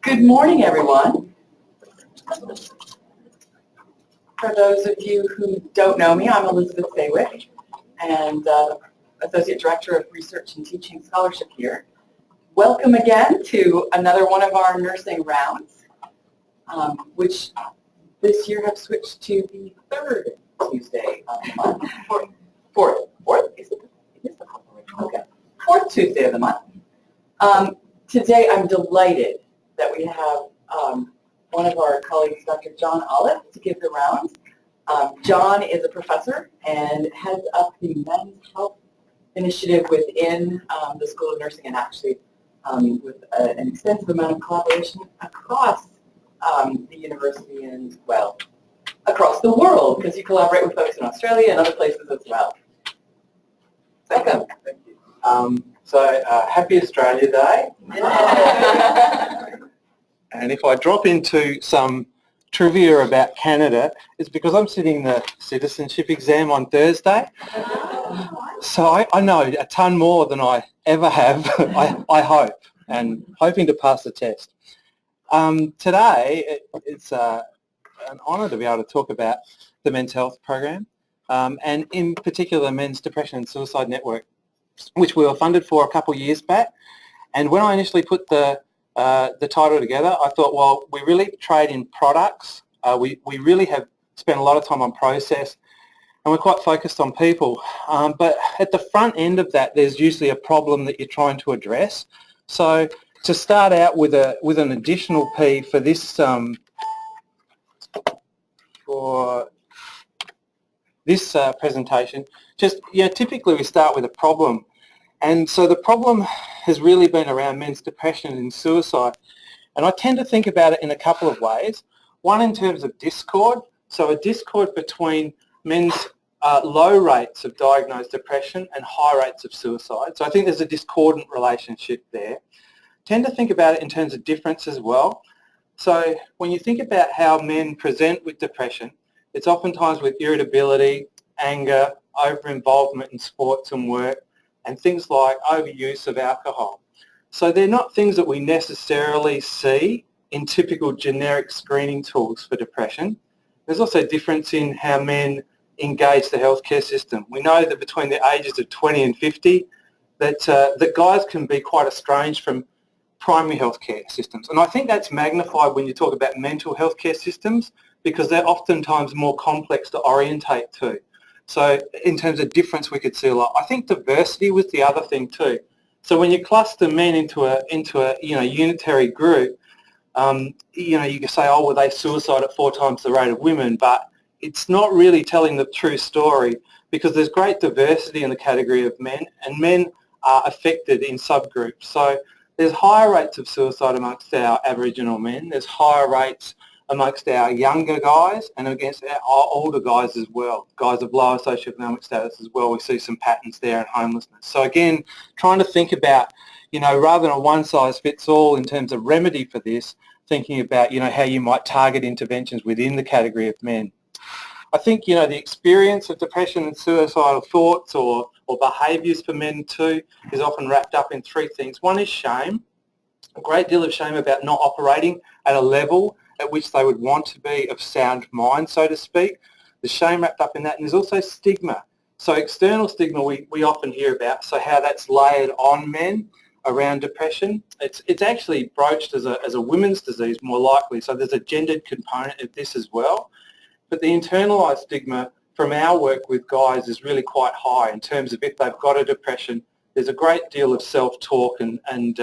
Good morning, everyone. For those of you who don't know me, I'm Elizabeth Baywick, and Associate Director of Research and Teaching Scholarship here. Welcome again to another one of our nursing rounds, which this year have switched to the third Tuesday of the month. Fourth? Is it? It is the fourth. Okay. Fourth Tuesday of the month. Today I'm delighted that we have one of our colleagues, Dr. John Oliffe, to give the rounds. John is a professor and heads up the men's health initiative within the School of Nursing, and actually with an extensive amount of collaboration across the university and, well, across the world, because you collaborate with folks in Australia and other places as well. Welcome. Thank you. Happy Australia Day. And if I drop into some trivia about Canada, it's because I'm sitting the citizenship exam on Thursday. So I know a ton more than I ever have, I hope, and hoping to pass the test. Today, it's an honour to be able to talk about the Men's Health Program, and in particular the Men's Depression and Suicide Network, which we were funded for a couple of years back. And when I initially put the title together, I thought, well, we really trade in products. We really have spent a lot of time on process, and we're quite focused on people. But at the front end of that, there's usually a problem that you're trying to address. So to start out with an additional P for this presentation, typically we start with a problem. And so the problem has really been around men's depression and suicide. And I tend to think about it in a couple of ways. One, in terms of discord, so a discord between men's low rates of diagnosed depression and high rates of suicide. So I think there's a discordant relationship there. Tend to think about it in terms of difference as well. So when you think about how men present with depression, it's oftentimes with irritability, anger, over-involvement in sports and work, and things like overuse of alcohol. So they're not things that we necessarily see in typical generic screening tools for depression. There's also a difference in how men engage the healthcare system. We know that between the ages of 20 and 50, that guys can be quite estranged from primary healthcare systems. And I think that's magnified when you talk about mental healthcare systems, because they're oftentimes more complex to orientate to. So in terms of difference, we could see a lot. I think diversity was the other thing too. So when you cluster men into a unitary group, you can say, oh, well, they suicide at 4 times the rate of women, but it's not really telling the true story, because there's great diversity in the category of men, and men are affected in subgroups. So there's higher rates of suicide amongst our Aboriginal men. There's higher rates amongst our younger guys and against our older guys as well, guys of lower socioeconomic status as well. We see some patterns there in homelessness. So again, trying to think about, rather than a one-size-fits-all in terms of remedy for this, thinking about, how you might target interventions within the category of men. I think, the experience of depression and suicidal thoughts or behaviours for men too is often wrapped up in 3 things. One is shame, a great deal of shame about not operating at a level at which they would want to be of sound mind, so to speak. There's shame wrapped up in that, and there's also stigma. So external stigma we often hear about, so how that's layered on men around depression. It's actually broached as a women's disease more likely, so there's a gendered component of this as well. But the internalised stigma from our work with guys is really quite high in terms of if they've got a depression. There's a great deal of self-talk and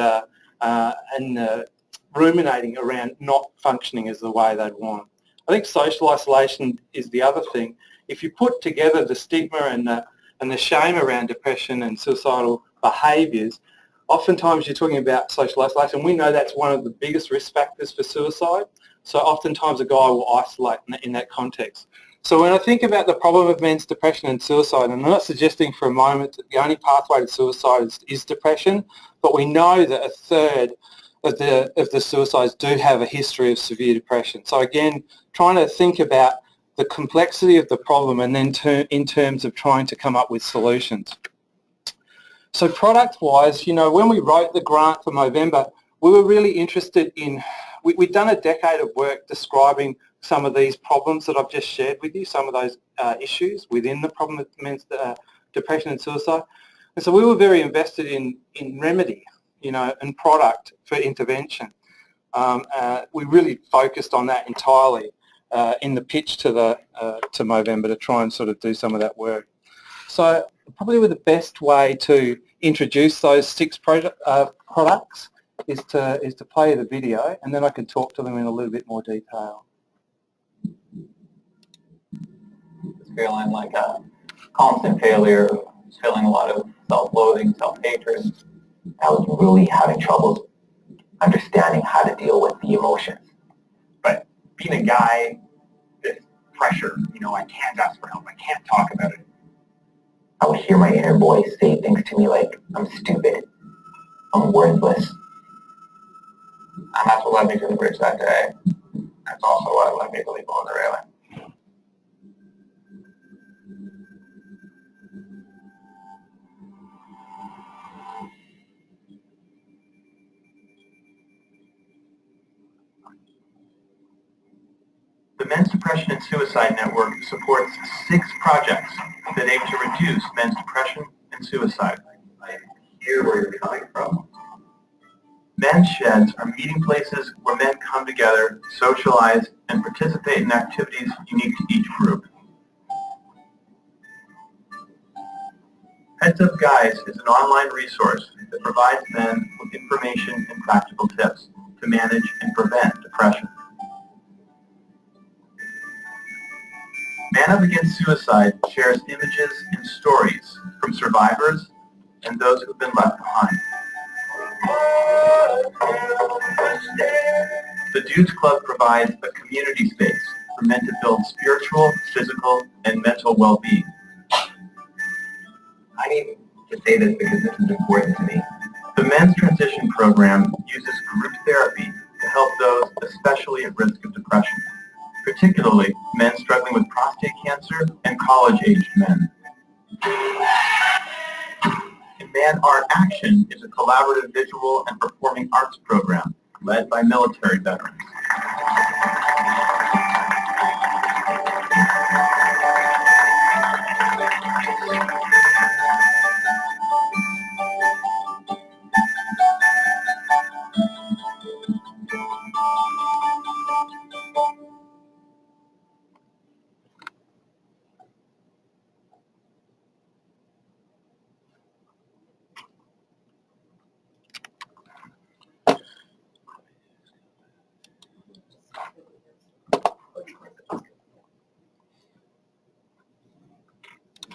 ruminating around not functioning as the way they'd want. I think social isolation is the other thing. If you put together the stigma and the shame around depression and suicidal behaviours, oftentimes you're talking about social isolation. We know that's one of the biggest risk factors for suicide. So oftentimes a guy will isolate in that context. So when I think about the problem of men's depression and suicide, and I'm not suggesting for a moment that the only pathway to suicide is depression, but we know that a third of the suicides do have a history of severe depression. So again, trying to think about the complexity of the problem and then in terms of trying to come up with solutions. So product-wise, when we wrote the grant for Movember, we were really interested in we've done a decade of work describing some of these problems that I've just shared with you, some of those issues within the problem of men's depression and suicide. And so we were very invested in remedy, and product for intervention. We really focused on that entirely in the pitch to Movember to try and sort of do some of that work. So probably the best way to introduce those 6 products is to play the video, and then I can talk to them in a little bit more detail. Feeling like a constant failure, feeling a lot of self-loathing, self-hatred. I was really having trouble understanding how to deal with the emotions. But being a guy, this pressure, I can't ask for help, I can't talk about it. I would hear my inner voice say things to me like, I'm stupid, I'm worthless. And that's what led me to the bridge that day. That's also what led me to leap over the railing. The Men's Depression and Suicide Network supports 6 projects that aim to reduce men's depression and suicide. I hear where you're coming from. Men's sheds are meeting places where men come together, socialize, and participate in activities unique to each group. Heads Up Guys is an online resource that provides men with information and practical tips to manage and prevent depression. Man Up Against Suicide shares images and stories from survivors and those who have been left behind. The Dudes Club provides a community space for men to build spiritual, physical, and mental well-being. I need to say this because this is important to me. The Men's Transition Program uses group therapy to help those especially at risk of depression, particularly men struggling with prostate cancer and college-aged men. Man Art Action is a collaborative visual and performing arts program led by military veterans.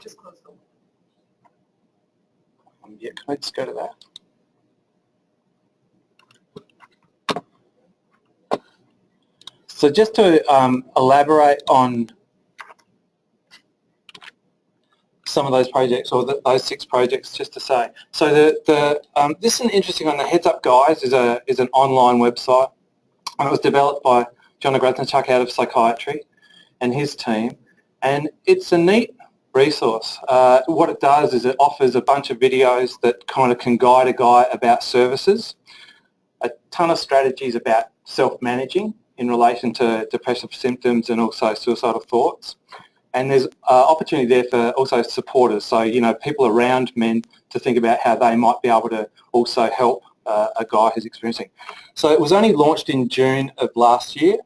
Just close the Yeah, can I just go to that? So just to elaborate on some of those projects, or those 6 projects, just to say. So this is an interesting one. The Heads Up Guys is an online website, and it was developed by John Agrathnachuk out of psychiatry and his team, and it's a neat resource. What it does is it offers a bunch of videos that kind of can guide a guy about services, a ton of strategies about self-managing in relation to depressive symptoms and also suicidal thoughts. And there's opportunity there for also supporters, so people around men to think about how they might be able to also help a guy who's experiencing. So it was only launched in June of last year,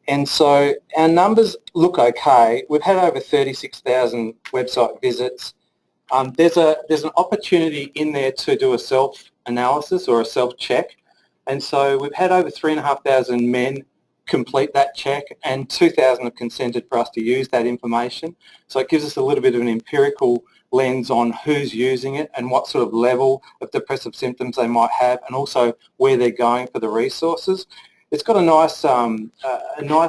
and so our numbers look okay. We've had over 36,000 website visits. There's an opportunity in there to do a self-analysis or a self-check, and so we've had over 3,500 men complete that check, and 2,000 have consented for us to use that information. So it gives us a little bit of an empirical lens on who's using it and what sort of level of depressive symptoms they might have, and also where they're going for the resources. It's got a nice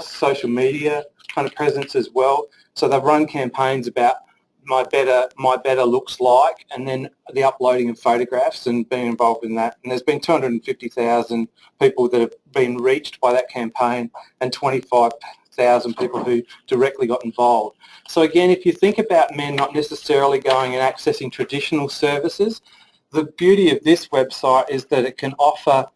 social media kind of presence as well. So they've run campaigns about my better looks like, and then the uploading of photographs and being involved in that. And there's been 250,000 people that have been reached by that campaign, and 25,000 people who directly got involved. So again, if you think about men not necessarily going and accessing traditional services, the beauty of this website is that it can offer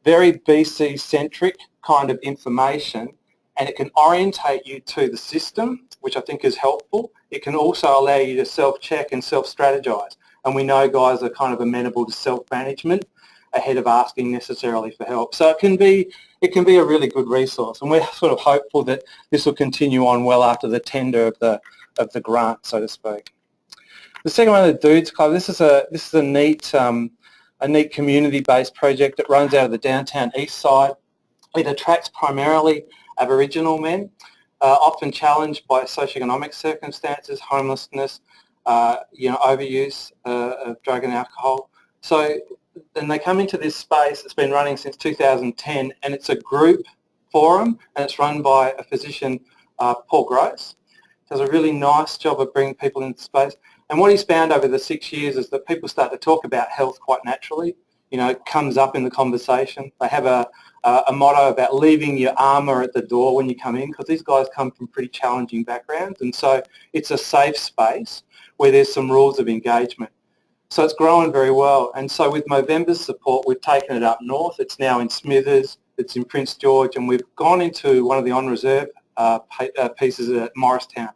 very BC-centric kind of information, and it can orientate you to the system, which I think is helpful. It can also allow you to self-check and self-strategize. And we know guys are kind of amenable to self-management ahead of asking necessarily for help. So it can be a really good resource, and we're sort of hopeful that this will continue on well after the tender of the grant, so to speak. The second one, the Dudes Club. This is a neat community-based project that runs out of the downtown east side. It attracts primarily Aboriginal men, often challenged by socioeconomic circumstances, homelessness, overuse of drug and alcohol. So, and they come into this space. It's been running since 2010, and it's a group forum, and it's run by a physician, Paul Gross. Does a really nice job of bringing people into space. And what he's found over the 6 years is that people start to talk about health quite naturally. It comes up in the conversation. They have a motto about leaving your armour at the door when you come in, because these guys come from pretty challenging backgrounds, and so it's a safe space where there's some rules of engagement. So it's growing very well, and so with Movember's support, we've taken it up north. It's now in Smithers, it's in Prince George, and we've gone into one of the on-reserve pieces at Morristown.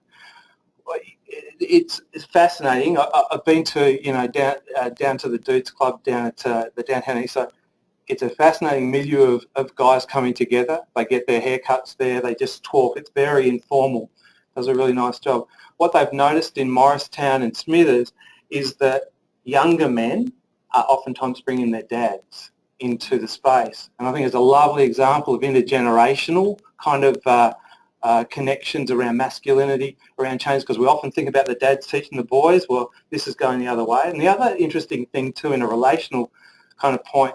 It's fascinating. I've been to down to the Dudes Club down at the downtown east side. It's a fascinating milieu of guys coming together. They get their haircuts there. They just talk. It's very informal. Does a really nice job. What they've noticed in Morristown and Smithers is that younger men are oftentimes bringing their dads into the space, and I think it's a lovely example of intergenerational kind of connections around masculinity, around change, because we often think about the dads teaching the boys. Well, this is going the other way. And the other interesting thing too, in a relational kind of point,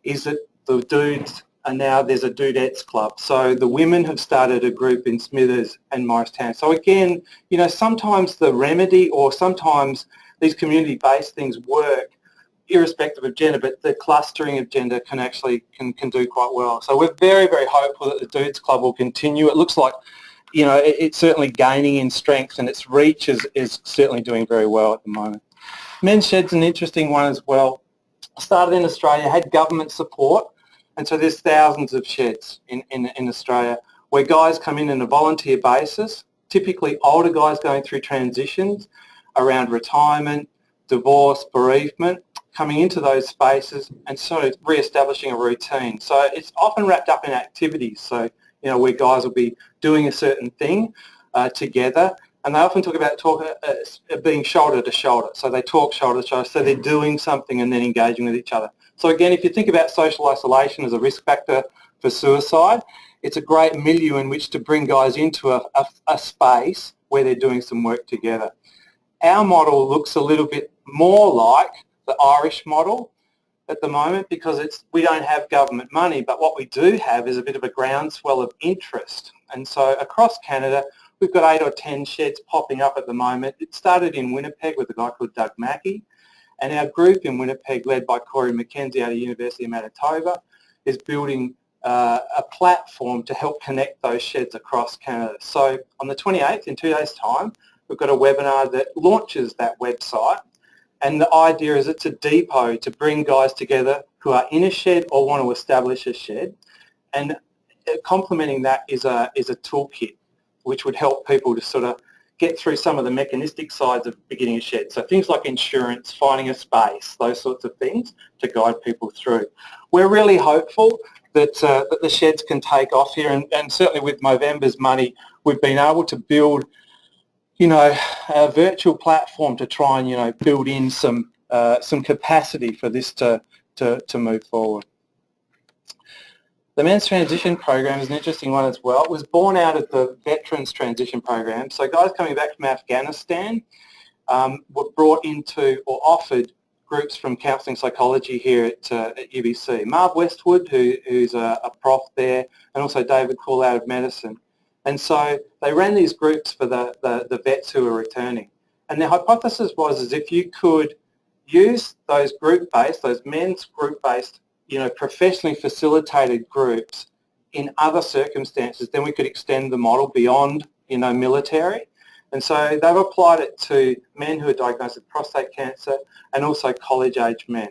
is that the dudes are now, there's a dudettes club. So the women have started a group in Smithers and Morristown. So again, sometimes the remedy, or sometimes these community-based things work irrespective of gender, but the clustering of gender can do quite well. So we're very, very hopeful that the Dudes Club will continue. It looks like, it's certainly gaining in strength, and its reach is certainly doing very well at the moment. Men's Shed's an interesting one as well. Started in Australia, had government support, and so there's thousands of sheds in Australia where guys come in on a volunteer basis, typically older guys going through transitions around retirement, divorce, bereavement, coming into those spaces and sort of re-establishing a routine. So it's often wrapped up in activities. So, where guys will be doing a certain thing together, and they often talk about being shoulder to shoulder. So they talk shoulder to shoulder, so they're doing something and then engaging with each other. So again, if you think about social isolation as a risk factor for suicide, it's a great milieu in which to bring guys into a space where they're doing some work together. Our model looks a little bit more like the Irish model at the moment, because we don't have government money, but what we do have is a bit of a groundswell of interest. And so across Canada, we've got 8 or 10 sheds popping up at the moment. It started in Winnipeg with a guy called Doug Mackey, and our group in Winnipeg, led by Corey McKenzie out of the University of Manitoba, is building a platform to help connect those sheds across Canada. So on the 28th, in 2 days' time, we've got a webinar that launches that website. And the idea is it's a depot to bring guys together who are in a shed or want to establish a shed. And complementing that is a toolkit which would help people to sort of get through some of the mechanistic sides of beginning a shed. So things like insurance, finding a space, those sorts of things to guide people through. We're really hopeful that the sheds can take off here, and certainly with Movember's money, we've been able to build a virtual platform to try and, build in some capacity for this to move forward. The Men's Transition Program is an interesting one as well. It was born out of the Veterans Transition Program. So guys coming back from Afghanistan were brought into or offered groups from counselling psychology here at UBC. Marv Westwood, who's a prof there, and also David Call out of medicine. And so they ran these groups for the vets who were returning. And the hypothesis was if you could use those group-based, those men's group-based, professionally facilitated groups in other circumstances, then we could extend the model beyond, military. And so they've applied it to men who are diagnosed with prostate cancer and also college-age men.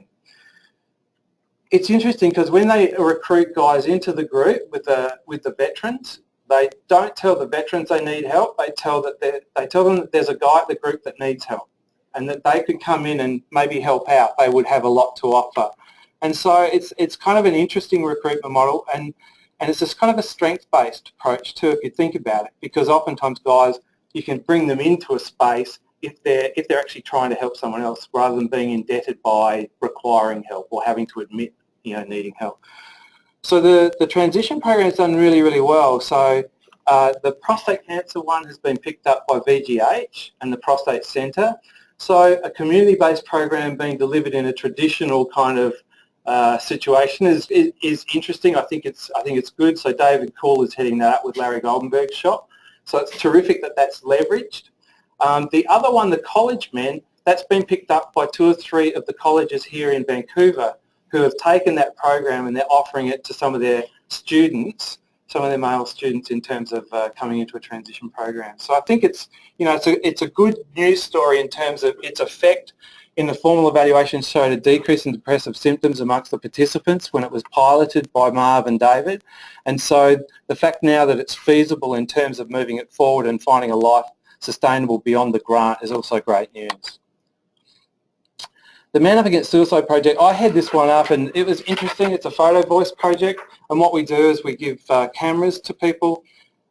it's interesting because when they recruit guys into the group with the veterans, they don't tell the veterans they need help. They tell them that there's a guy at the group that needs help, and that they could come in and maybe help out. They would have a lot to offer, and so it's kind of an interesting recruitment model, and it's just kind of a strength-based approach too, if you think about it, because oftentimes guys, you can bring them into a space if they're actually trying to help someone else, rather than being indebted by requiring help or having to admit needing help. So the transition program has done really, really well. So the prostate cancer one has been picked up by VGH and the Prostate Centre. So a community-based program being delivered in a traditional kind of situation is interesting. I think it's good. So David Cool is heading that up with Larry Goldenberg's shop. So it's terrific that that's leveraged. The other one, the college men, that's been picked up by 2 or 3 of the colleges here in Vancouver who have taken that program and they're offering it to some of their students, some of their male students, in terms of coming into a transition program. So I think it's a good news story in terms of its effect. In the formal evaluation, showed a decrease in depressive symptoms amongst the participants when it was piloted by Marv and David. And so the fact now that it's feasible in terms of moving it forward and finding a life sustainable beyond the grant is also great news. The Man Up Against Suicide project, I had this one up and it was interesting. It's a photo voice project, and what we do is we give cameras to people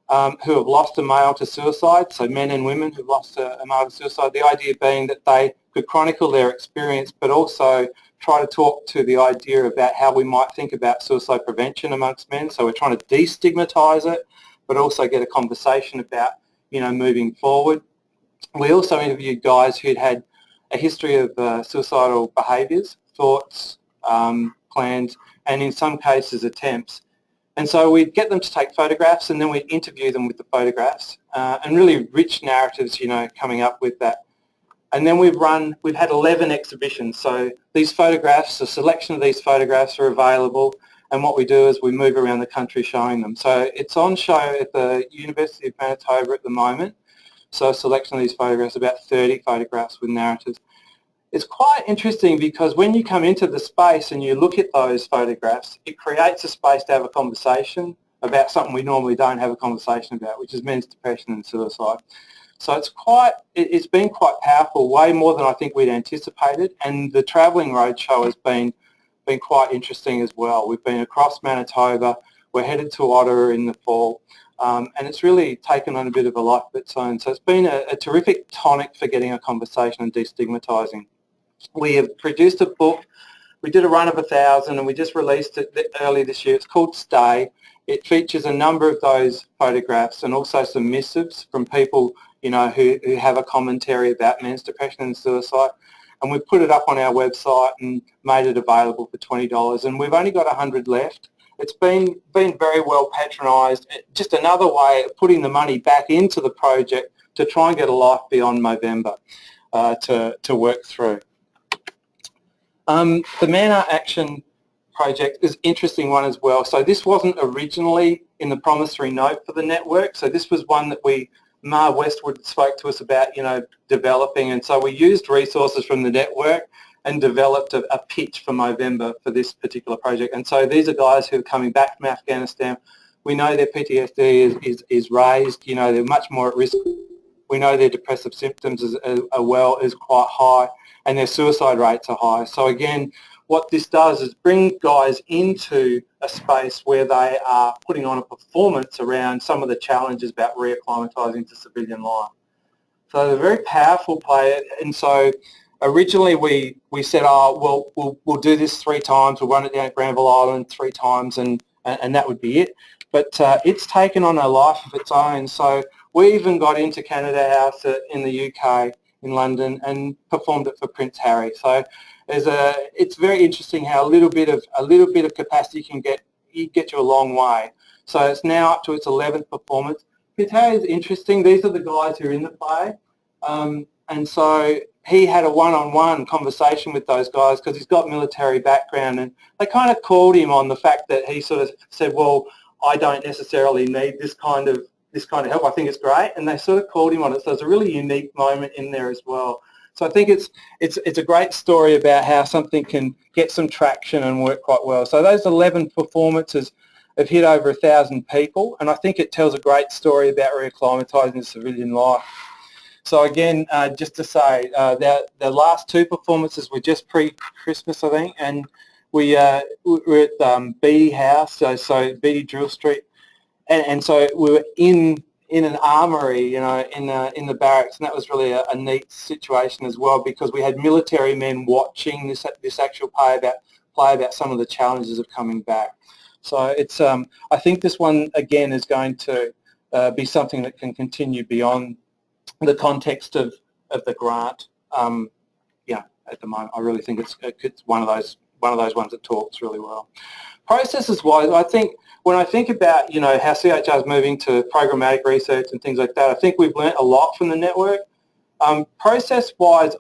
who have lost a male to suicide, so men and women who've lost a male to suicide, the idea being that they could chronicle their experience but also try to talk to the idea about how we might think about suicide prevention amongst men. So we're trying to destigmatise it but also get a conversation about moving forward. We also interviewed guys who'd had a history of suicidal behaviours, thoughts, plans, and in some cases attempts. And so we'd get them to take photographs and then we'd interview them with the photographs and really rich narratives, coming up with that. And then we've had 11 exhibitions. So these photographs, a selection of these photographs are available, and what we do is we move around the country showing them. So it's on show at the University of Manitoba at the moment. So a selection of these photographs, about 30 photographs with narratives. It's quite interesting because when you come into the space and you look at those photographs, it creates a space to have a conversation about something we normally don't have a conversation about, which is men's depression and suicide. So it's been quite powerful, way more than I think we'd anticipated, and the travelling roadshow has been quite interesting as well. We've been across Manitoba, we're headed to Ottawa in the fall, and it's really taken on a bit of a life of its own. So it's been a terrific tonic for getting a conversation and destigmatising. We have produced a book. We did a run of 1,000 and we just released it early this year. It's called Stay. It features a number of those photographs and also some missives from people who have a commentary about men's depression and suicide. And we've put it up on our website and made it available for $20. And we've only got 100 left. It's been very well patronised. Just another way of putting the money back into the project to try and get a life beyond Movember to work through. The Man Art Action project is an interesting one as well. So this wasn't originally in the promissory note for the network. So this was one that Marv Westwood spoke to us about, developing. And so we used resources from the network and developed a pitch for Movember for this particular project. And so these are guys who are coming back from Afghanistan. We know their PTSD is raised. They're much more at risk. We know their depressive symptoms is quite high, and their suicide rates are high. So again, what this does is bring guys into a space where they are putting on a performance around some of the challenges about reacclimatising to civilian life. So they're a very powerful play, and so originally we said, we'll do this 3 times, we'll run it down at Granville Island 3 times, and that would be it. But it's taken on a life of its own. So we even got into Canada House in the UK, in London, and performed it for Prince Harry. So it's very interesting how a little bit of capacity can get you a long way. So it's now up to its 11th performance. Prince Harry is interesting. These are the guys who are in the play, and so he had a one-on-one conversation with those guys because he's got military background, and they kind of called him on the fact that he sort of said, well, I don't necessarily need this kind of help. I think it's great, and they sort of called him on it. So it's a really unique moment in there as well. So I think it's a great story about how something can get some traction and work quite well. So those 11 performances have hit over 1,000 people, and I think it tells a great story about reacclimatising civilian life. So again, just to say, the last 2 performances were just pre-Christmas, I think, and we're at Beatty House, so Beatty Drill Street, and so we were in an armoury, you know, in the barracks, and that was really a neat situation as well, because we had military men watching this actual play about some of the challenges of coming back. So it's I think this one again is going to be something that can continue beyond the context of the grant. Yeah, at the moment, I really think it's one of those ones that talks really well. Processes wise, I think when I think about, you know, how CHR is moving to programmatic research and things like that, I think we've learnt a lot from the network. Process wise,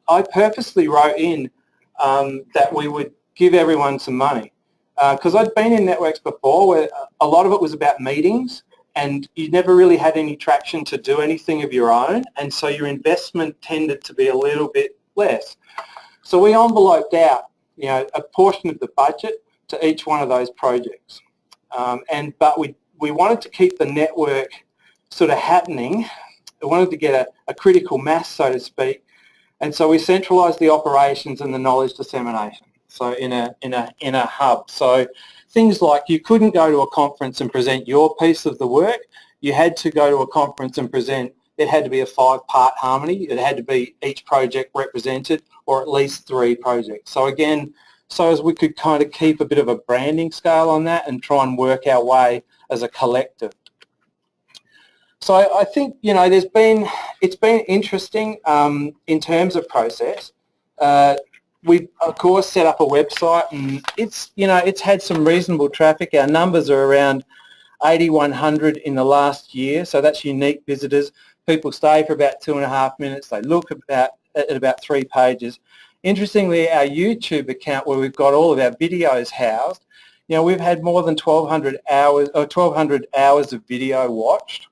I purposely wrote in that we would give everyone some money, because I'd been in networks before where a lot of it was about meetings and you never really had any traction to do anything of your own, and so your investment tended to be a little bit less. So we enveloped out, you know, a portion of the budget to each one of those projects, but we wanted to keep the network sort of happening. We wanted to get a critical mass, so to speak, and so we centralised the operations and the knowledge dissemination. So in a hub. So things like you couldn't go to a conference and present your piece of the work. You had to go to a conference and present. It had to be a 5-part harmony. It had to be each project represented, or at least 3 projects. So again, so as we could kind of keep a bit of a branding scale on that and try and work our way as a collective. So I think, you know, it's been interesting in terms of process. We of course set up a website, and it's had some reasonable traffic. Our numbers are around 8,100 in the last year, so that's unique visitors. People stay for about 2.5 minutes. They look at about 3 pages. Interestingly, our YouTube account, where we've got all of our videos housed, you know, we've had more than 1,200 hours of video watched,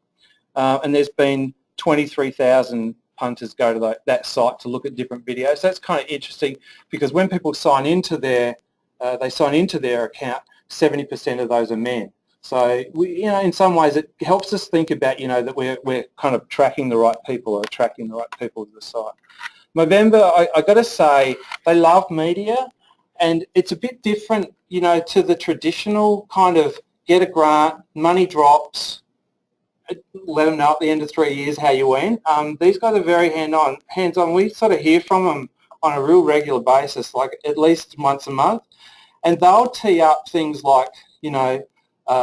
and there's been 23,000 punters go to that site to look at different videos. So that's kind of interesting, because when people sign into their account, 70% of those are men. So we, you know, in some ways it helps us think about, you know, that we're kind of tracking the right people, or attracting the right people to the site. Movember, I got to say, they love media, and it's a bit different, you know, to the traditional kind of get a grant, money drops, let them know at the end of 3 years how you went. These guys are very hands-on. We sort of hear from them on a real regular basis, like at least once a month, and they'll tee up things like, you know,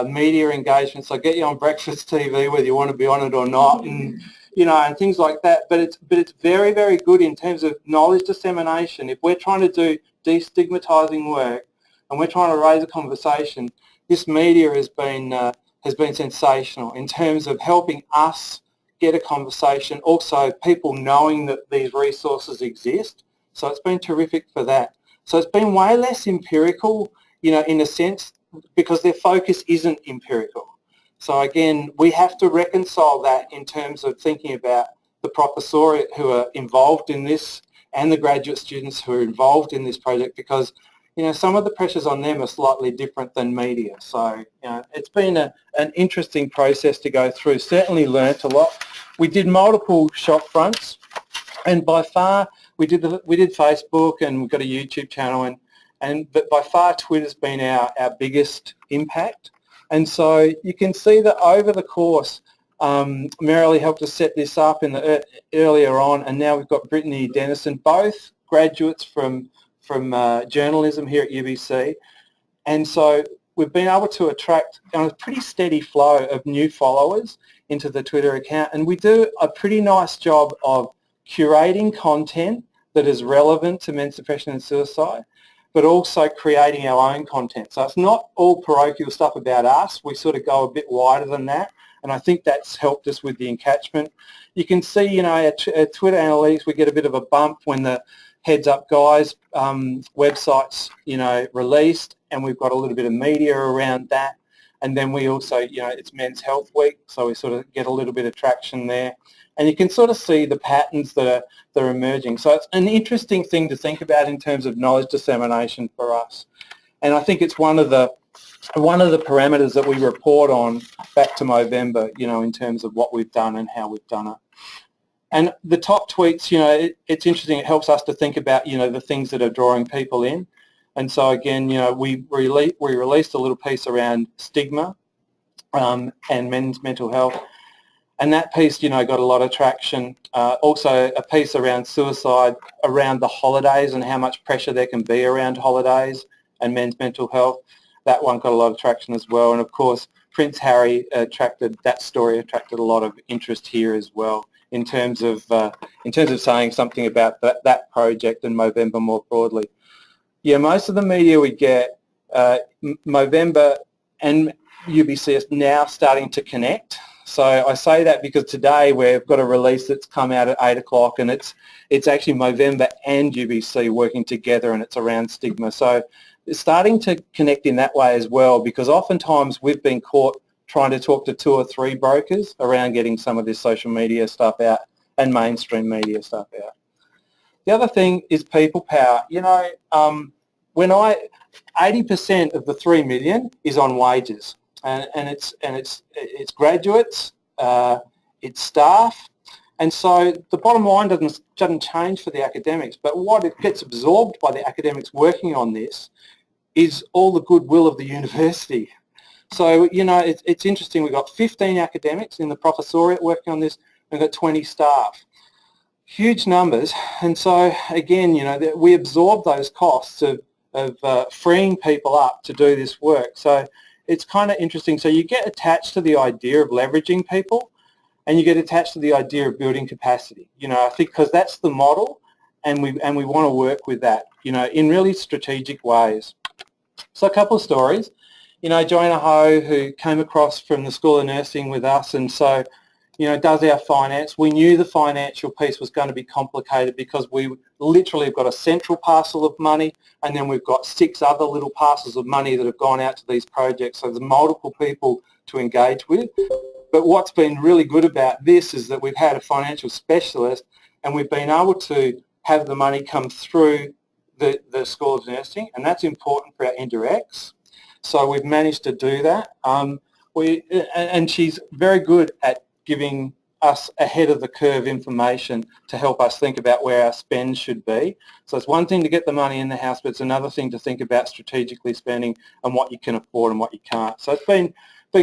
media engagements, like get you on breakfast TV whether you want to be on it or not, and you know, and things like that. But it's very, very good in terms of knowledge dissemination. If we're trying to do destigmatising work and we're trying to raise a conversation, this media has been sensational in terms of helping us get a conversation, also people knowing that these resources exist. So it's been terrific for that. So it's been way less empirical, you know, in a sense, because their focus isn't empirical. So again, we have to reconcile that in terms of thinking about the professoriate who are involved in this and the graduate students who are involved in this project, because you know, some of the pressures on them are slightly different than media. So, you know, it's been an interesting process to go through. Certainly learnt a lot. We did multiple shop fronts, and by far we did Facebook, and we've got a YouTube channel, but by far Twitter's been our biggest impact. And so you can see that over the course, Marilee helped us set this up earlier on, and now we've got Brittany Dennison, both graduates from journalism here at UBC, and so we've been able to attract a pretty steady flow of new followers into the Twitter account, and we do a pretty nice job of curating content that is relevant to men's depression and suicide, but also creating our own content. So it's not all parochial stuff about us. We sort of go a bit wider than that, and I think that's helped us with the encatchment. You can see, you know, our Twitter analytics, we get a bit of a bump when the Heads Up Guys website's, you know, released, and we've got a little bit of media around that. And then we also, it's Men's Health Week, so we sort of get a little bit of traction there. And you can sort of see the patterns that are emerging. So it's an interesting thing to think about in terms of knowledge dissemination for us. And I think it's one of the parameters that we report on back to Movember, in terms of what we've done and how we've done it. And the top tweets, it's interesting. It helps us to think about, the things that are drawing people in. And so again, we released a little piece around stigma and men's mental health. And that piece, got a lot of traction. Also a piece around suicide, around the holidays and how much pressure there can be around holidays and men's mental health. That one got a lot of traction as well. And of course, Prince Harry attracted a lot of interest here as well in terms of saying something about that project and Movember more broadly. Yeah, most of the media we get, Movember and UBC is now starting to connect. So I say that because today we've got a release that's come out at 8 o'clock and it's actually Movember and UBC working together and it's around stigma. So it's starting to connect in that way as well, because oftentimes we've been caught trying to talk to 2 or 3 brokers around getting some of this social media stuff out and mainstream media stuff out. The other thing is people power. 80% of the 3 million is on wages. And it's graduates, it's staff, and so the bottom line doesn't change for the academics. But what it gets absorbed by the academics working on this is all the goodwill of the university. So it's interesting. We've got 15 academics in the professoriate working on this. We've got 20 staff, huge numbers. And so again, we absorb those costs of freeing people up to do this work. So it's kind of interesting. So you get attached to the idea of leveraging people and you get attached to the idea of building capacity. I think because that's the model and we want to work with that, in really strategic ways. So a couple of stories. Joanna Ho, who came across from the School of Nursing with us and so, does our finance. We knew the financial piece was going to be complicated because we literally have got a central parcel of money and then we've got 6 other little parcels of money that have gone out to these projects. So there's multiple people to engage with. But what's been really good about this is that we've had a financial specialist and we've been able to have the money come through the School of Nursing, and that's important for our indirects. So we've managed to do that. And she's very good at giving us ahead of the curve information to help us think about where our spend should be. So it's one thing to get the money in the house, but it's another thing to think about strategically spending and what you can afford and what you can't. So it's been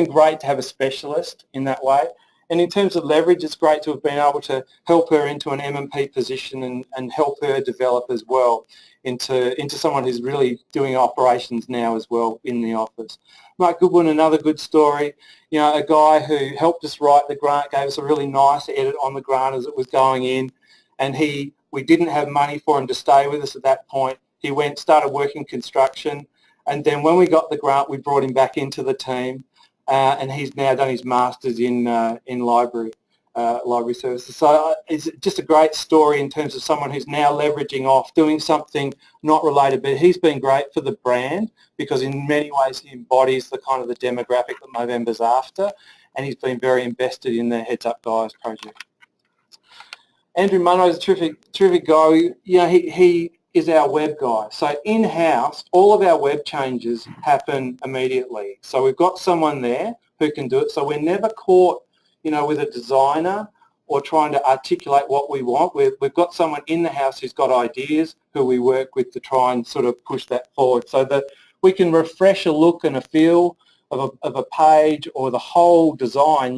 great to have a specialist in that way. And in terms of leverage, it's great to have been able to help her into an M&P position and help her develop as well into someone who's really doing operations now as well in the office. Mike Goodwin, another good story, a guy who helped us write the grant, gave us a really nice edit on the grant as it was going in, and we didn't have money for him to stay with us at that point. He started working construction, and then when we got the grant, we brought him back into the team, and he's now done his master's in library services. So it's just a great story in terms of someone who's now leveraging off, doing something not related, but he's been great for the brand because in many ways he embodies the kind of the demographic that Movember's after, and he's been very invested in the Heads Up Guys project. Andrew Munro's a terrific guy. He is our web guy. So in-house, all of our web changes happen immediately. So we've got someone there who can do it. So we're never caught, with a designer or trying to articulate what we want. We've got someone in the house who's got ideas who we work with to try and sort of push that forward so that we can refresh a look and a feel of a page or the whole design,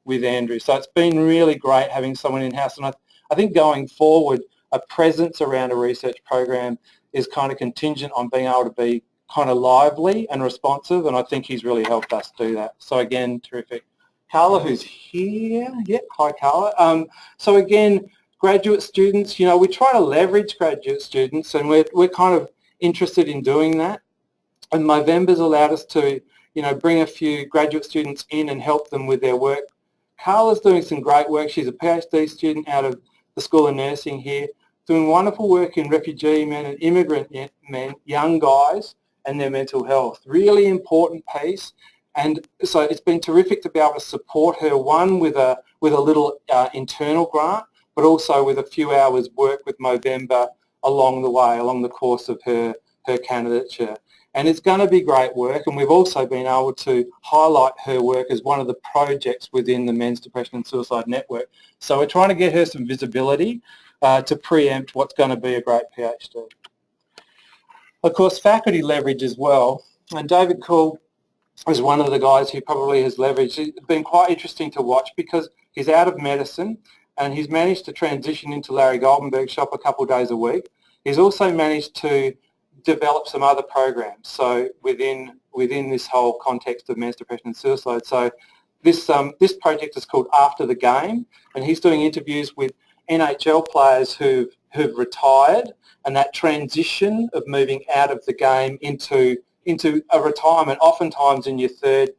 with Andrew. So it's been really great having someone in-house. And I think going forward, a presence around a research program is kind of contingent on being able to be kind of lively and responsive, and I think he's really helped us do that. So again, terrific. Carla, who's here. Yeah, hi Carla. So again, graduate students, we try to leverage graduate students, and we're kind of interested in doing that. And Movember's allowed us to, bring a few graduate students in and help them with their work. Carla's doing some great work. She's a PhD student out of the School of Nursing here, doing wonderful work in refugee men and immigrant men, young guys, and their mental health. Really important piece. And so it's been terrific to be able to support her, one, with a little internal grant, but also with a few hours work with Movember along the way, along the course of her candidature. And it's going to be great work, and we've also been able to highlight her work as one of the projects within the Men's Depression and Suicide Network. So we're trying to get her some visibility to preempt what's going to be a great PhD. Of course, faculty leverage as well, and David Cool is one of the guys who probably has leveraged. It's been quite interesting to watch because he's out of medicine and he's managed to transition into Larry Goldenberg's shop a couple of days a week. He's also managed to develop some other programs, so within this whole context of men's depression and suicide. So this project is called After the Game, and he's doing interviews with NHL players who've retired, and that transition of moving out of the game into a retirement, oftentimes in your third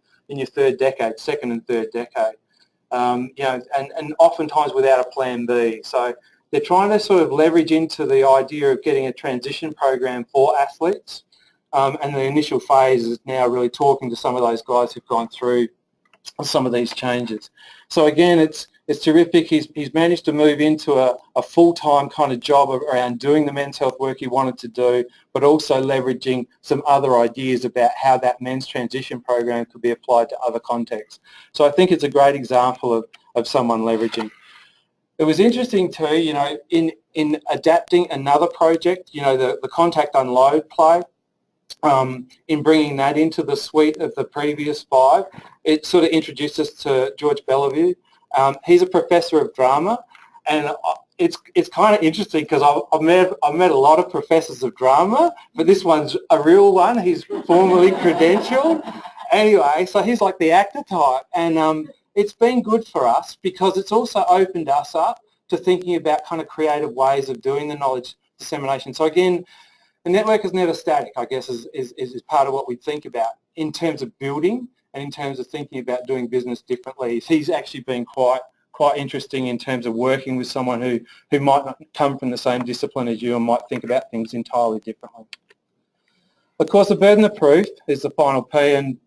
decade, second and third decade, and oftentimes without a plan B. So they're trying to sort of leverage into the idea of getting a transition program for athletes, and the initial phase is now really talking to some of those guys who've gone through some of these changes. So again, it's terrific. He's managed to move into a full-time kind of job around doing the men's health work he wanted to do, but also leveraging some other ideas about how that men's transition program could be applied to other contexts. So I think it's a great example of someone leveraging. It was interesting too, in adapting another project, the contact unload play, in bringing that into the suite of the previous 5, it sort of introduced us to George Bellevue. He's a professor of drama, and it's kind of interesting because I've met a lot of professors of drama, but this one's a real one. He's formally credentialed. Anyway, so he's like the actor type, and it's been good for us because it's also opened us up to thinking about kind of creative ways of doing the knowledge dissemination. So again, the network is never static, I guess, is part of what we think about in terms of building and in terms of thinking about doing business differently. He's actually been quite interesting in terms of working with someone who might not come from the same discipline as you and might think about things entirely differently. Of course, the burden of proof is the final P, and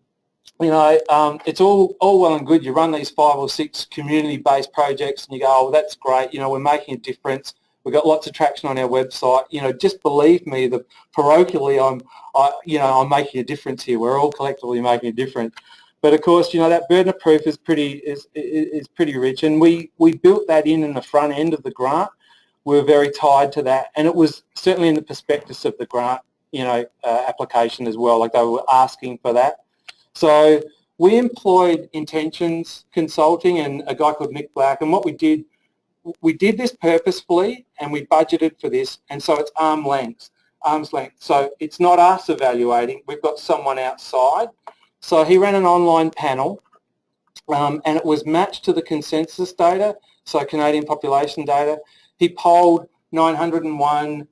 it's all well and good. You run these 5 or 6 community-based projects and you go, oh, well, that's great. We're making a difference. We've got lots of traction on our website. Just believe me that parochially I'm making a difference here. We're all collectively making a difference. But of course, that burden of proof is pretty rich, and we built that in the front end of the grant. We were very tied to that, and it was certainly in the prospectus of the grant, application as well. Like they were asking for that. So we employed Intentions Consulting and a guy called Nick Black, and what we did this purposefully, and we budgeted for this, and so it's arm's length. So it's not us evaluating. We've got someone outside. So he ran an online panel, and it was matched to the consensus data, so Canadian population data. He polled 901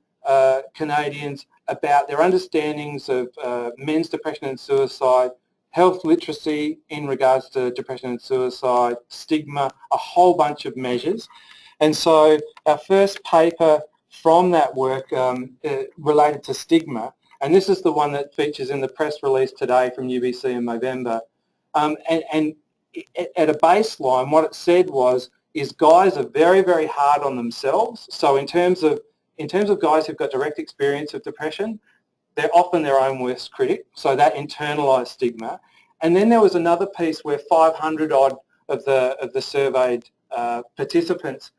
Canadians about their understandings of men's depression and suicide, health literacy in regards to depression and suicide, stigma, a whole bunch of measures. And so our first paper from that work related to stigma, and this is the one that features in the press release today from UBC in Movember. And at a baseline, what it said is guys are very, very hard on themselves. So in terms of guys who've got direct experience of depression, they're often their own worst critic, so that internalised stigma. And then there was another piece where 500 odd of the surveyed participants,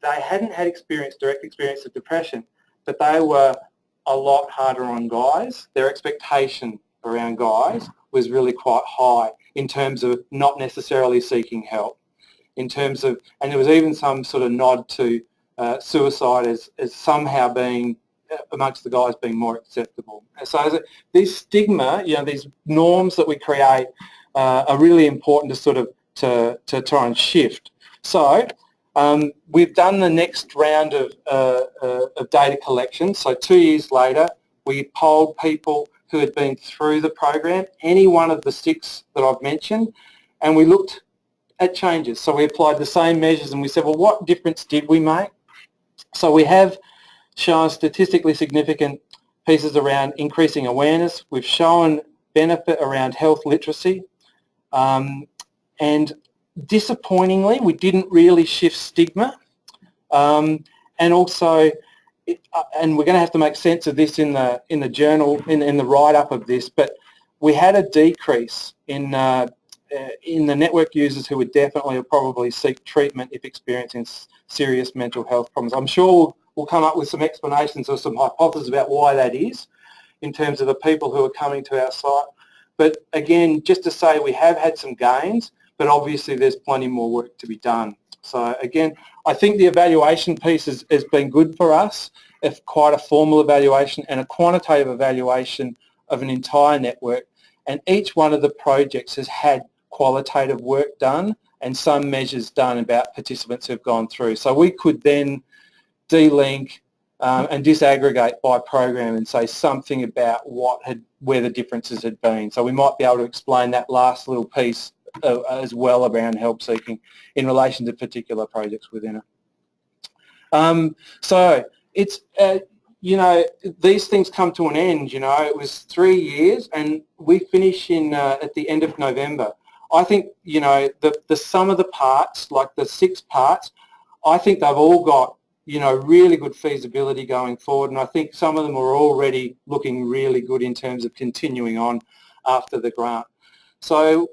they hadn't had direct experience of depression, but they were a lot harder on guys. Their expectation around guys was really quite high in terms of not necessarily seeking help, in terms of, and there was even some sort of nod to suicide as somehow being amongst the guys being more acceptable. So these stigma, these norms that we create are really important to sort of to try and shift. So we've done the next round of data collection. So 2 years later, we polled people who had been through the program, any one of the 6 that I've mentioned, and we looked at changes. So we applied the same measures and we said, well, what difference did we make? So we have shown statistically significant pieces around increasing awareness. We've shown benefit around health literacy. And disappointingly, we didn't really shift stigma. And also, and we're going to have to make sense of this in the journal, in the write-up of this, but we had a decrease in the network users who would definitely or probably seek treatment if experiencing serious mental health problems. I'm sure we'll come up with some explanations or some hypotheses about why that is in terms of the people who are coming to our site. But again, just to say we have had some gains, but obviously there's plenty more work to be done. So again, I think the evaluation piece has been good for us, if quite a formal evaluation and a quantitative evaluation of an entire network. And each one of the projects has had qualitative work done and some measures done about participants who've gone through. So we could then de-link and disaggregate by program and say something about where the differences had been. So we might be able to explain that last little piece as well around help seeking in relation to particular projects within it. So it's, these things come to an end, it was 3 years and we finish at the end of November. I think, the sum of the parts, like the 6 parts, I think they've all got, really good feasibility going forward, and I think some of them are already looking really good in terms of continuing on after the grant. So,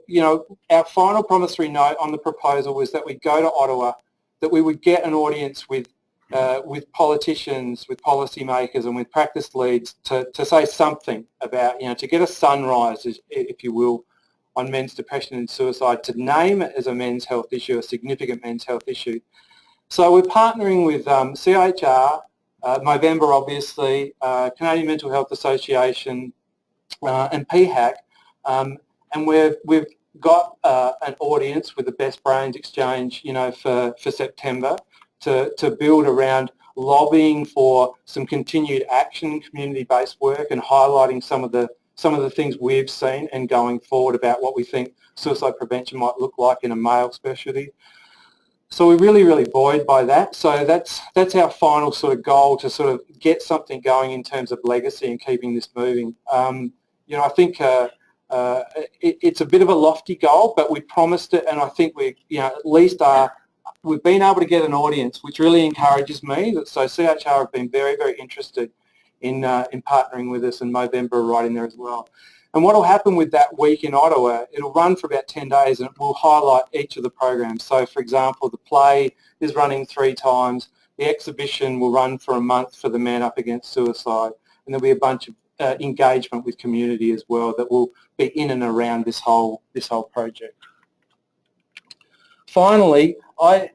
our final promissory note on the proposal was that we'd go to Ottawa, that we would get an audience with politicians, with policymakers and with practice leads to say something about, to get a sunrise, if you will, on men's depression and suicide, to name it as a men's health issue, a significant men's health issue. So we're partnering with CHR, Movember obviously, Canadian Mental Health Association and PHAC, and we've got an audience with the Best Brains Exchange, for September to build around lobbying for some continued action, community-based work, and highlighting some of the things we've seen and going forward about what we think suicide prevention might look like in a male specialty. So we're really, really buoyed by that. So that's our final sort of goal, to sort of get something going in terms of legacy and keeping this moving. I think it's a bit of a lofty goal, but we promised it, and I think we, at least we've been able to get an audience, which really encourages me. So CHR have been very, very interested in partnering with us, and Movember are right in there as well. And what will happen with that week in Ottawa, it'll run for about 10 days and it will highlight each of the programs. So for example, the play is running 3 times, the exhibition will run for a month for the Man Up Against Suicide, and there'll be a bunch of engagement with community as well that will be in and around this whole project. Finally, I've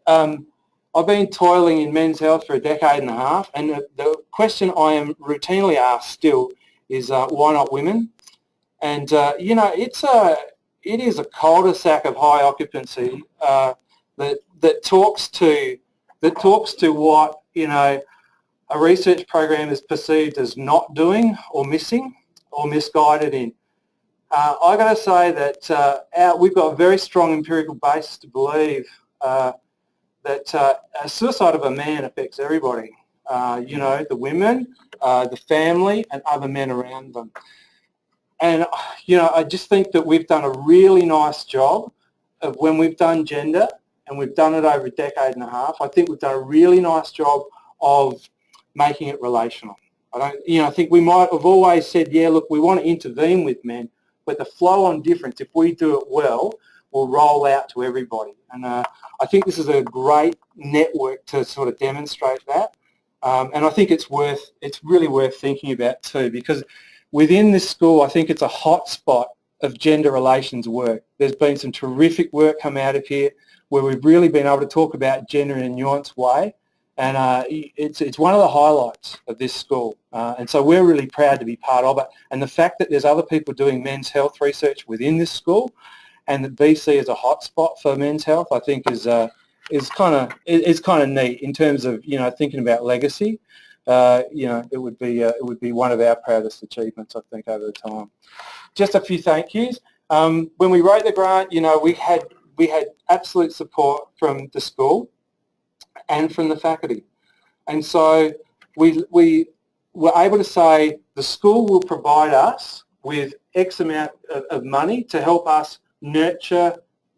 been toiling in men's health for a decade and a half, and the question I am routinely asked still is why not women? And it is a cul-de-sac of high occupancy that talks to what a research program is perceived as not doing or missing or misguided in. I've got to say that we've got a very strong empirical basis to believe that suicide of a man affects everybody. The women, the family, and other men around them. And, I just think that we've done a really nice job of, when we've done gender, and we've done it over a decade and a half, I think we've done a really nice job of making it relational. I think we might have always said, yeah, look, we want to intervene with men, but the flow-on difference, if we do it well, will roll out to everybody. And I think this is a great network to sort of demonstrate that. And I think it's really worth thinking about too, because within this school, I think it's a hot spot of gender relations work. There's been some terrific work come out of here where we've really been able to talk about gender in a nuanced way, and it's one of the highlights of this school. And so we're really proud to be part of it. And the fact that there's other people doing men's health research within this school, and that BC is a hot spot for men's health, I think is kind of neat in terms of thinking about legacy. It would be one of our proudest achievements, I think, over the time. Just a few thank yous. When we wrote the grant, we had absolute support from the school and from the faculty, and so we were able to say the school will provide us with X amount of money to help us nurture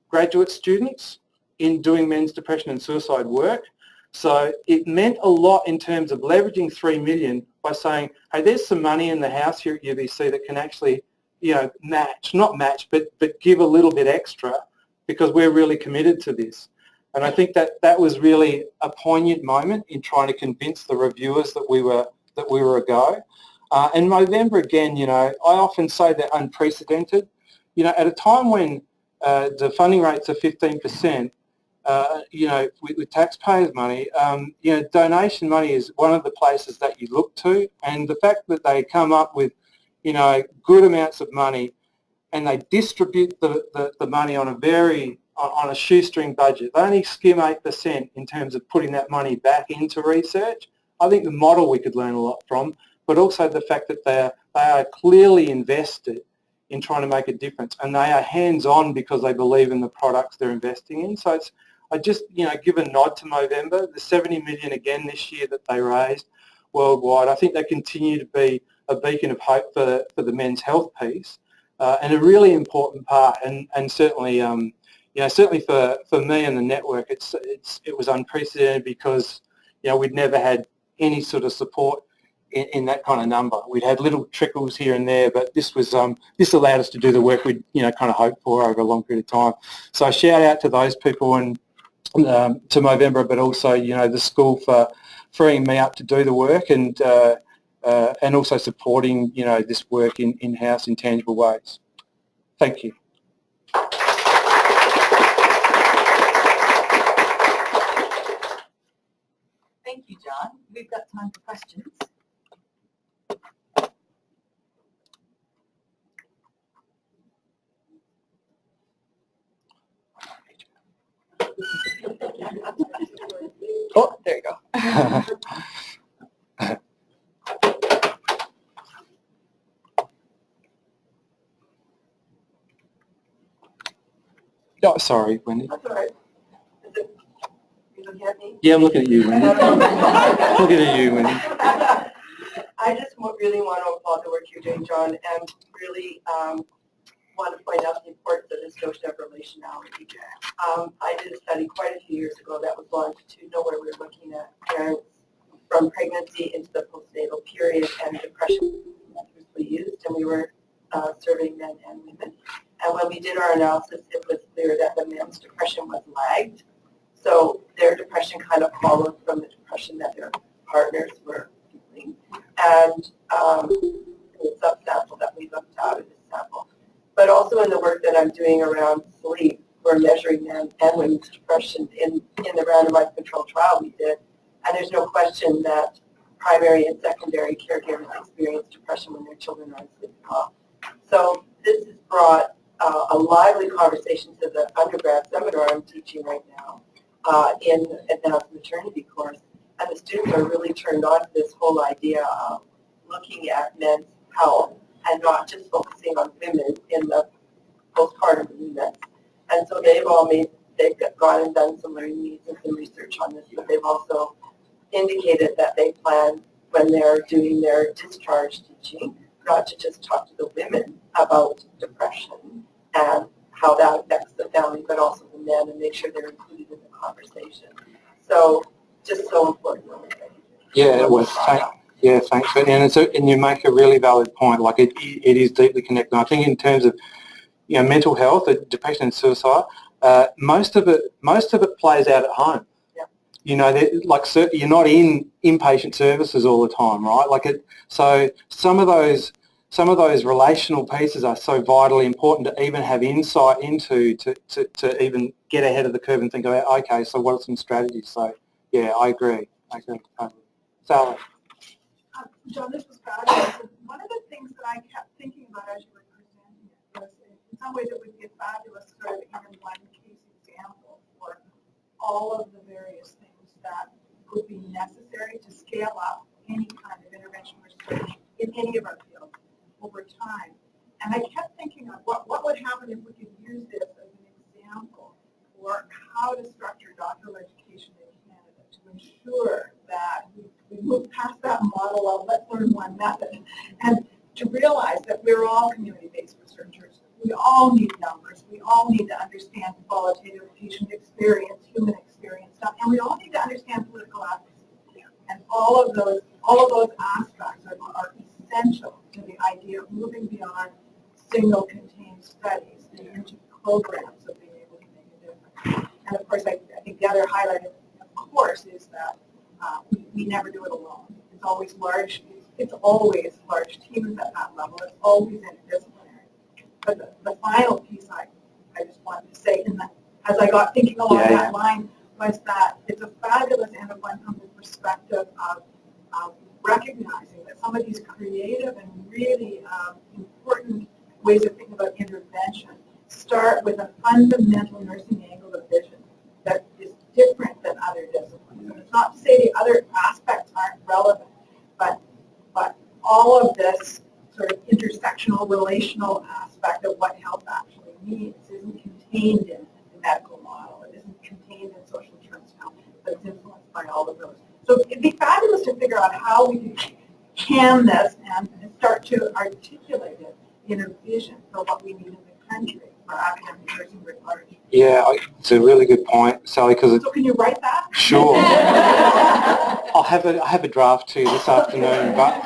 graduate students in doing men's depression and suicide work. So it meant a lot in terms of leveraging $3 million by saying, hey, there's some money in the house here at UBC that can actually, not match, but give a little bit extra because we're really committed to this. And I think that was really a poignant moment in trying to convince the reviewers that we were a go. And Movember, again, I often say they're unprecedented. At a time when the funding rates are 15%, with taxpayers' money, donation money is one of the places that you look to, and the fact that they come up with, good amounts of money, and they distribute the money on a shoestring budget. They only skim 8% in terms of putting that money back into research. I think the model we could learn a lot from, but also the fact that they are clearly invested in trying to make a difference, and they are hands-on because they believe in the products they're investing in. So I just, give a nod to Movember. The $70 million again this year that they raised worldwide, I think they continue to be a beacon of hope for the men's health piece, and a really important part. And certainly, certainly for me and the network, it was unprecedented because we'd never had any sort of support in that kind of number. We'd had little trickles here and there, but this was this allowed us to do the work we'd kind of hoped for over a long period of time. So a shout out to those people and to Movember, but also the school for freeing me up to do the work and also supporting this work in-house in tangible ways. Thank you. Thank you, John. We've got time for questions. Oh, there you go. Oh, sorry, Wendy. That's all right. You looking at me? Yeah, I'm looking at you, Wendy. Looking at you, Wendy. I just really want to applaud the work you're doing, John, and really want to point out the importance of this notion of relationality. I did a study quite a few years ago that was longitudinal where we were looking at parents from pregnancy into the postnatal period and depression methods we used, and we were surveying men and women. And when we did our analysis, it was clear that the men's depression was lagged. So their depression kind of followed from the depression that their partners were feeling. And the subsample that we looked at in this sample. But also in the work that I'm doing around sleep, we're measuring men and women's depression in the randomized controlled trial we did. And there's no question that primary and secondary caregivers experience depression when their children are asleep. So this has brought a lively conversation to the undergrad seminar I'm teaching right now in advanced maternity course. And the students are really turned on to this whole idea of looking at men's health and not just focusing on women in the postpartum units. And so they've gone and done some learning needs and some research on this, but they've also indicated that they plan when they're doing their discharge teaching, not to just talk to the women about depression and how that affects the family, but also the men, and make sure they're included in the conversation. So just so important. Yeah, it was. Yeah, thanks. And you make a really valid point. Like it is deeply connected. I think in terms of mental health, depression and suicide, most of it plays out at home. Yeah. You're not in inpatient services all the time, right? So some of those relational pieces are so vitally important to even have insight into to even get ahead of the curve and think about, okay, so what are some strategies? So yeah, I agree. Sally. John, this was fabulous. One of the things that I kept thinking about as you were presenting it was in some ways it would be a fabulous sort of even one case example for all of the various things that would be necessary to scale up any kind of intervention research in any of our fields over time. And I kept thinking of what would happen if we could use this as an example for how to structure doctoral education in Canada to ensure that we move past that model of let's learn one method and to realize that we're all community-based researchers. We all need numbers. We all need to understand qualitative patient experience, human experience stuff, and we all need to understand political advocacy. And all of those aspects are essential to the idea of moving beyond single-contained studies and into programs of being able to make a difference. And of course, I think the other highlight, of course, is that we never do it alone. It's always large. It's always large teams at that level. It's always interdisciplinary. But the final piece I just wanted to say, as I got thinking along that line, was that it's a fabulous and a wonderful perspective of recognizing that some of these creative and really important ways of thinking about intervention start with a fundamental nursing angle of vision that is different than other disciplines. And it's not to say the other aspects aren't relevant, but all of this sort of intersectional, relational aspect of what health actually means isn't contained in the medical model. It isn't contained in social terms now, but it's influenced by all of those. So it'd be fabulous to figure out how we can this and start to articulate it in a vision for what we need in the country for academic nursing writ large. Yeah, it's a really good point, Sally. Because so can you write that? Sure. I have a draft too this afternoon, but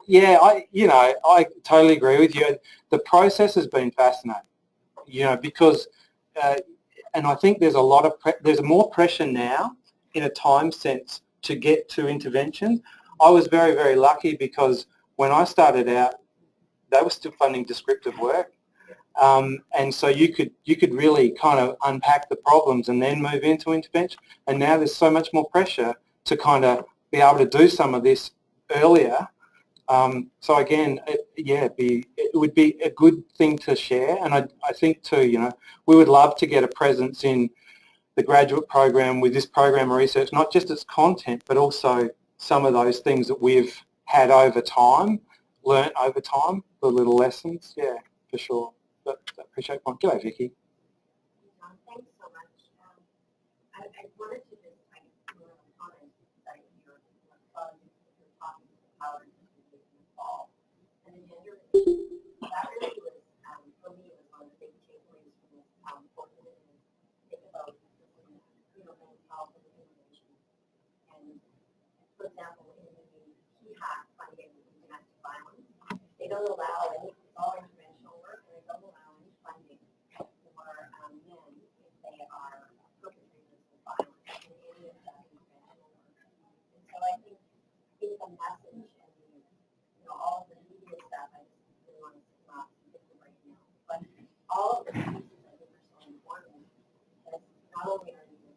yeah, I totally agree with you. The process has been fascinating, because, and I think there's there's more pressure now in a time sense to get to intervention. I was very, very lucky because when I started out, they were still funding descriptive work. And so you could really kind of unpack the problems and then move into intervention. And now there's so much more pressure to kind of be able to do some of this earlier. So again, it would be a good thing to share. And I think too, we would love to get a presence in the graduate program with this program of research, not just its content, but also some of those things that we've had over time, learnt over time, the little lessons. Yeah, for sure. But I appreciate it. G'day, Vicky. Thanks so much. I wanted to just comment that you're talking about the fall and the gender issue. That really was, for me, it was one of the big takeaways from this portfolio. Think about mental health and innovation. And for example, in the HEHAC funding in domestic violence, they don't allow any all interventional work, and they don't allow any funding for men if they are perpetrators of violence in any of that interventional work. And so I think the message and all of the media stuff, I just really want to stop and get to right now. But all of the pieces I think are so important because not only are you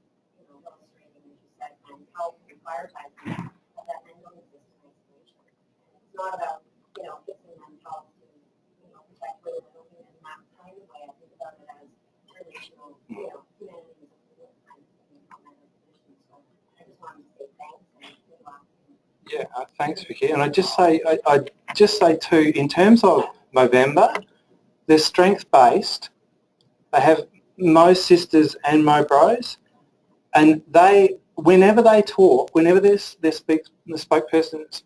illustrating, as you said, and help and prioritizing, but that men don't exist in isolation. It's not about fixing men's health to protect women in that kind of way. I think about it as relational, humanity is a real kind of thing on that position. So I just wanted to say thanks and good luck. Yeah, thanks, Vicky. And I just say too, in terms of Movember, they're strength-based. They have Mo sisters and Mo bros, and whenever they talk, whenever the spokesperson,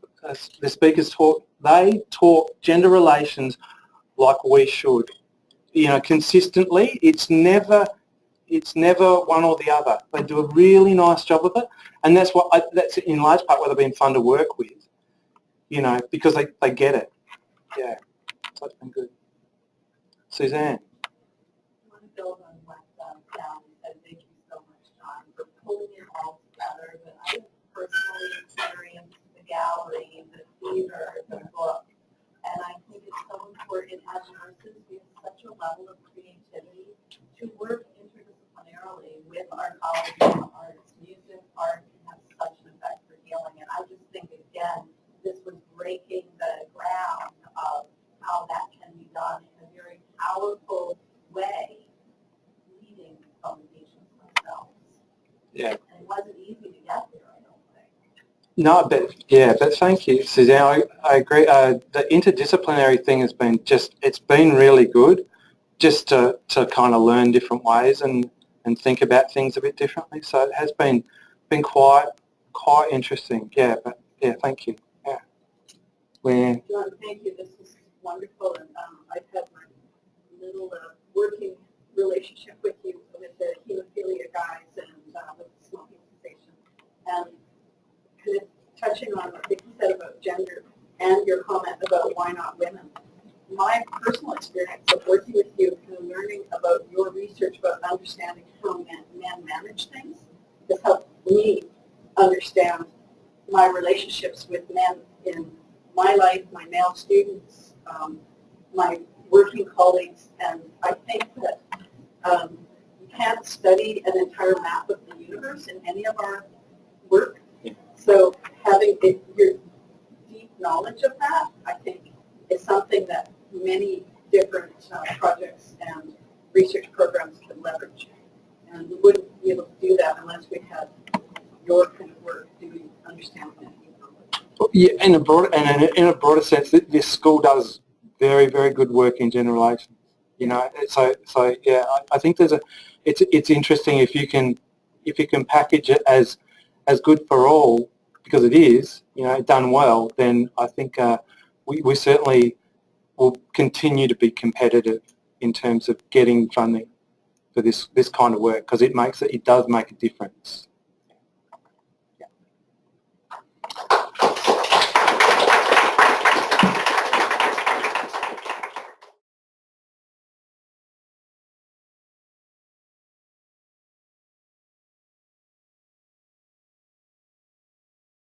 the speakers talk, they talk gender relations like we should. Consistently. It's never one or the other. They do a really nice job of it, and that's in large part what they've been fun to work with. Because they get it. Yeah, so it's been good. Suzanne. I want to build on what Sally said. Thank you so much, John, for pulling it all together. But I personally experienced the gallery, the theater, the book, and I think it's so important as nurses we have such a level of creativity to work interdisciplinarily with our colleagues in the arts. Music, art can have such an effect for healing, and I just think again this was breaking the ground of how that can be done in a very powerful way, leading from the patients themselves. Yeah. And it wasn't easy to get there, I don't think. No, but thank you, Suzanne. I agree. The interdisciplinary thing has been it's been really good just to kind of learn different ways and think about things a bit differently. So it has been quite interesting. Yeah, but yeah, thank you. Yeah. John, thank you. This is wonderful, and I've had my little working relationship with you with the hemophilia guys and with the smoking cessation. And kind of touching on what Vicki said about gender and your comment about why not women. My personal experience of working with you and learning about your research about understanding how men manage things has helped me understand my relationships with men in my life, my male students, my working colleagues, and I think that you can't study an entire map of the universe in any of our work. So having your deep knowledge of that, I think, is something that many different projects and research programs can leverage. And we wouldn't be able to do that unless we had your kind of work doing understanding that deep knowledge. Yeah, in a broader sense, this school does very, very good work in gender relations. You know, so yeah, I think it's interesting if you can package it as good for all, because it is, you know, done well. Then I think we certainly will continue to be competitive in terms of getting funding for this kind of work, because it does make a difference.